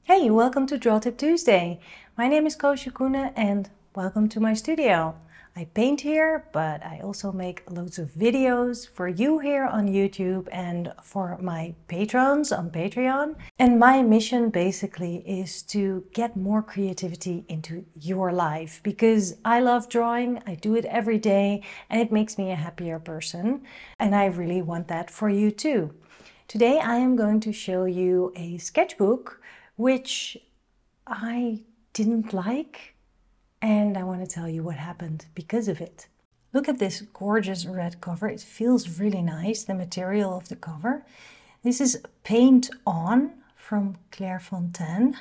Hey, welcome to Draw Tip Tuesday. My name is Koosje Koenen and welcome to my studio. I paint here, but I also make loads of videos for you here on YouTube and for my patrons on Patreon. And my mission basically is to get more creativity into your life because I love drawing, I do it every day, and it makes me a happier person. And I really want that for you too. Today I am going to show you a sketchbook which I didn't like, and I want to tell you what happened because of it. Look at this gorgeous red cover. It feels really nice, the material of the cover. This is Paint On from Clairefontaine.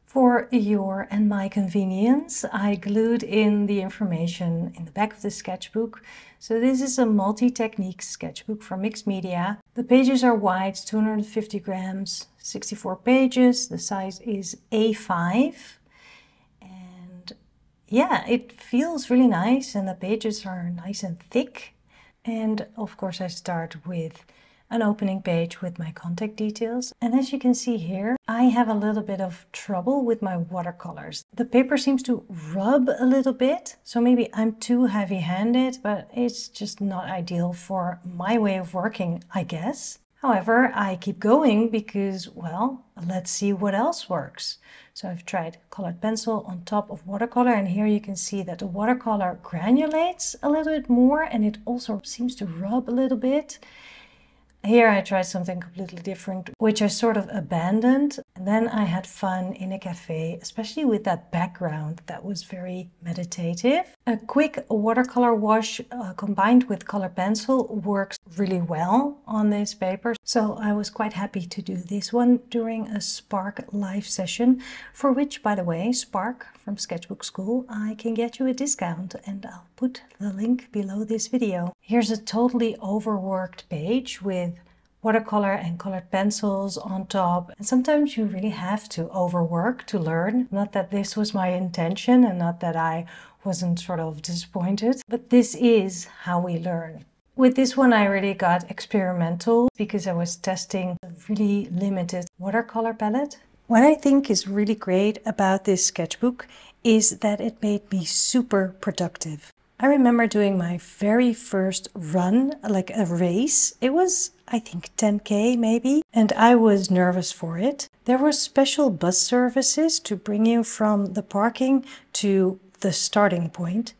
For your and my convenience, I glued in the information in the back of the sketchbook. So this is a multi-technique sketchbook for mixed media. The pages are wide, 250 grams, 64 pages. The size is A5. And yeah, it feels really nice and the pages are nice and thick. And of course I start with an opening page with my contact details. And as you can see here, I have a little bit of trouble with my watercolors. The paper seems to rub a little bit, so maybe I'm too heavy-handed, but it's just not ideal for my way of working, I guess. However, I keep going because, well, let's see what else works. So I've tried colored pencil on top of watercolor, and here you can see that the watercolor granulates a little bit more and it also seems to rub a little bit. Here I tried something completely different, which I sort of abandoned. And then I had fun in a cafe, especially with that background that was very meditative. A quick watercolor wash combined with color pencil works really well on this paper. So I was quite happy to do this one during a Spark live session, for which, by the way, Spark from Sketchbook School, I can get you a discount and I'll put the link below this video. Here's a totally overworked page with watercolor and colored pencils on top. And sometimes you really have to overwork to learn. Not that this was my intention and not that I wasn't sort of disappointed, but this is how we learn. With this one I really got experimental because I was testing a really limited watercolor palette. What I think is really great about this sketchbook is that it made me super productive. I remember doing my very first run, like a race. It was, I think, 10K maybe, and I was nervous for it. There were special bus services to bring you from the parking to the starting point.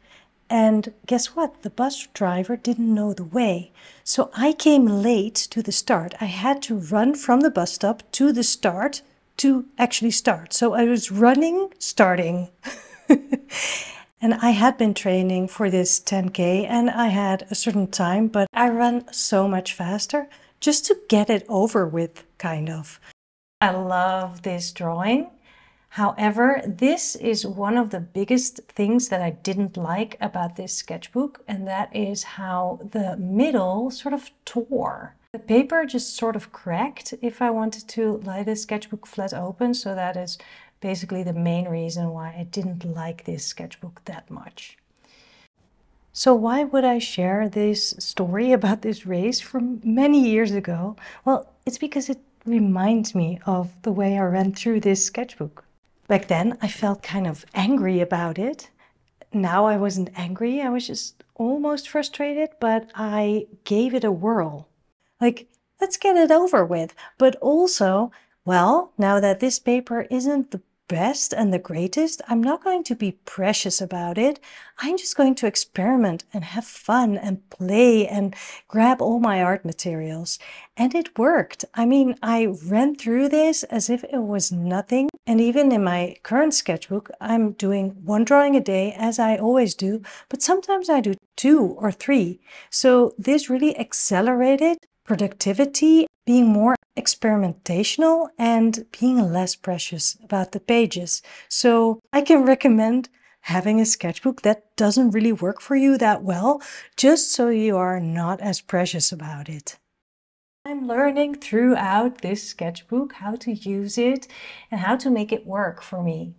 And guess what? The bus driver didn't know the way. So I came late to the start. I had to run from the bus stop to the start to actually start. So I was running, starting. And I had been training for this 10K and I had a certain time, but I ran so much faster just to get it over with, kind of. I love this drawing. However, this is one of the biggest things that I didn't like about this sketchbook, and that is how the middle sort of tore. The paper just sort of cracked if I wanted to lie the sketchbook flat open, so that is basically the main reason why I didn't like this sketchbook that much. So why would I share this story about this race from many years ago? Well, it's because it reminds me of the way I ran through this sketchbook. Back then I felt kind of angry about it. Now I wasn't angry, I was just almost frustrated, but I gave it a whirl. Like, let's get it over with. But also, well, now that this paper isn't the best and the greatest, I'm not going to be precious about it. I'm just going to experiment and have fun and play and grab all my art materials. And it worked. I mean, I ran through this as if it was nothing. And even in my current sketchbook, I'm doing one drawing a day, as I always do, but sometimes I do 2 or 3. So this really accelerated productivity, being more experimentational and being less precious about the pages. So I can recommend having a sketchbook that doesn't really work for you that well, just so you are not as precious about it. I'm learning throughout this sketchbook how to use it and how to make it work for me.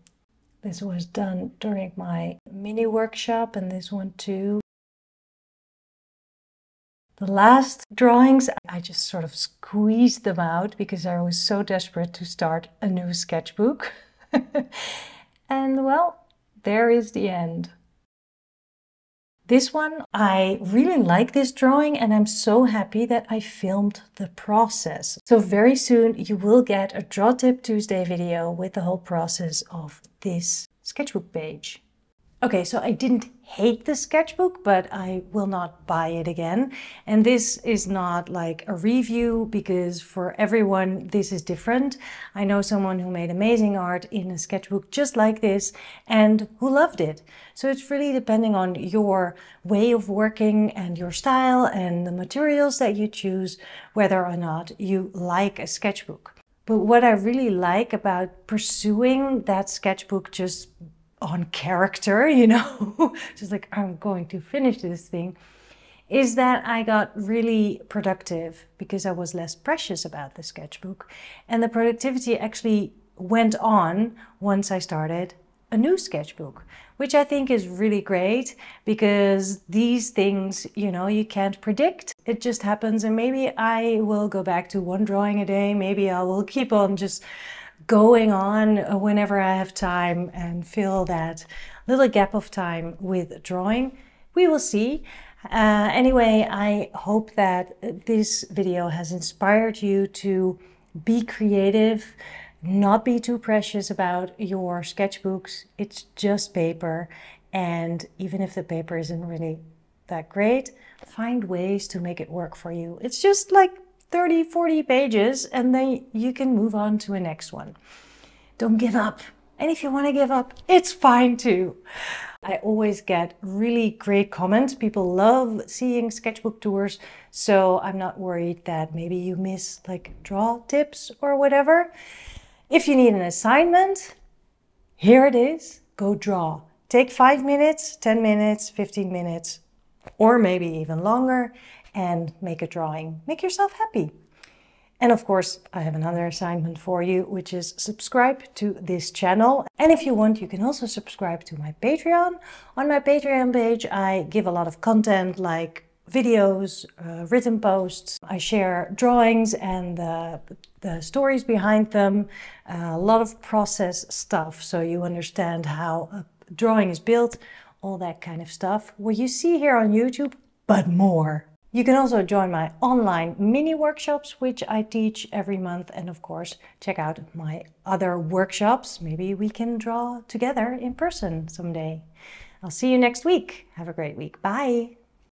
This was done during my mini workshop and this one too. The last drawings, I just sort of squeezed them out because I was so desperate to start a new sketchbook. And well, there is the end. This one, I really like this drawing and I'm so happy that I filmed the process. So very soon you will get a Draw Tip Tuesday video with the whole process of this sketchbook page. Okay, so I didn't hate the sketchbook, but I will not buy it again. And this is not like a review because for everyone this is different. I know someone who made amazing art in a sketchbook just like this and who loved it. So it's really depending on your way of working and your style and the materials that you choose, whether or not you like a sketchbook. But what I really like about pursuing that sketchbook just on character, you know, just like I'm going to finish this thing, is that I got really productive because I was less precious about the sketchbook. And the productivity actually went on once I started a new sketchbook, which I think is really great because these things, you know, you can't predict. It just happens, and maybe I will go back to one drawing a day. Maybe I will keep on just going on whenever I have time and fill that little gap of time with drawing. We will see. Anyway, I hope that this video has inspired you to be creative, not be too precious about your sketchbooks. It's just paper, and even if the paper isn't really that great, find ways to make it work for you. It's just like 30, 40 pages, and then you can move on to a next one. Don't give up. And if you want to give up, it's fine too. I always get really great comments. People love seeing sketchbook tours, so I'm not worried that maybe you miss like draw tips or whatever. If you need an assignment, here it is. Go draw. Take 5 minutes, 10 minutes, 15 minutes, or maybe even longer, and make a drawing. Make yourself happy. And of course, I have another assignment for you, which is subscribe to this channel. And if you want, you can also subscribe to my Patreon. On my Patreon page, I give a lot of content like videos, written posts. I share drawings and the stories behind them, a lot of process stuff, so you understand how a drawing is built, all that kind of stuff. What you see here on YouTube, but more. You can also join my online mini workshops, which I teach every month. And of course, check out my other workshops. Maybe we can draw together in person someday. I'll see you next week. Have a great week. Bye.